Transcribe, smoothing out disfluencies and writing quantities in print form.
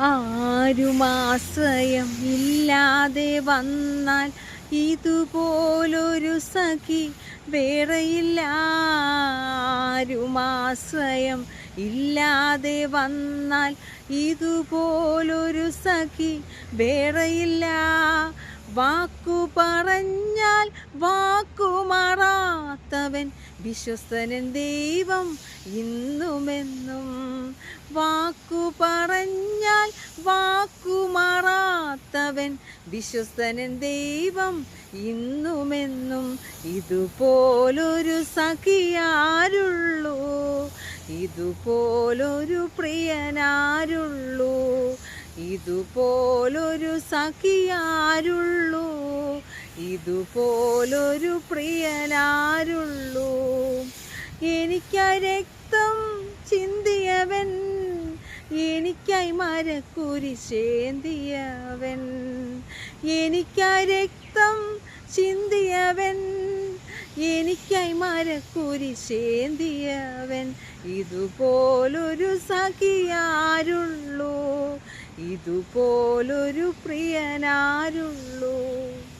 ആരുമാശ്രയം ഇല്ലാതെ വന്നാൽ ഇതുപോലൊരു സഖി വേറെയില്ല. ആരുമാശ്രയം ഇല്ലാതെ വന്നാൽ ഇതുപോലൊരു സഖി വേറെയില്ല. വാക്കു പറഞ്ഞാൽ വാക്കുമാറാത്തവൻ വിശ്വസ്തനൻ ദൈവം ഇന്നുമെന്നും. വാക്കു പറഞ്ഞാൽ വാക്കുമാറാത്തവൻ വിശ്വസ്തനൻ ദൈവം ഇന്നുമെന്നും. ഇതുപോലൊരു സഖിയാരുള്ളൂ, ഇതുപോലൊരു പ്രിയനാരുള്ളൂ, ഇതുപോലൊരു സഖിയാരുള്ളൂ, ഇതുപോലൊരു പ്രിയനാരുള്ളൂ. എനിക്കായി രക്തം ചിന്തിയവൻ, എനിക്കായി മരക്കുരിശേന്തിയവൻ, എനിക്കായി രക്തം ചിന്തിയവൻ, എനിക്കായി മരക്കുരിശേന്തിയവൻ. ഇതുപോലൊരു സഖിയാരുള്ളൂ, ഇതുപോലൊരു പ്രിയനാരുള്ളൂ.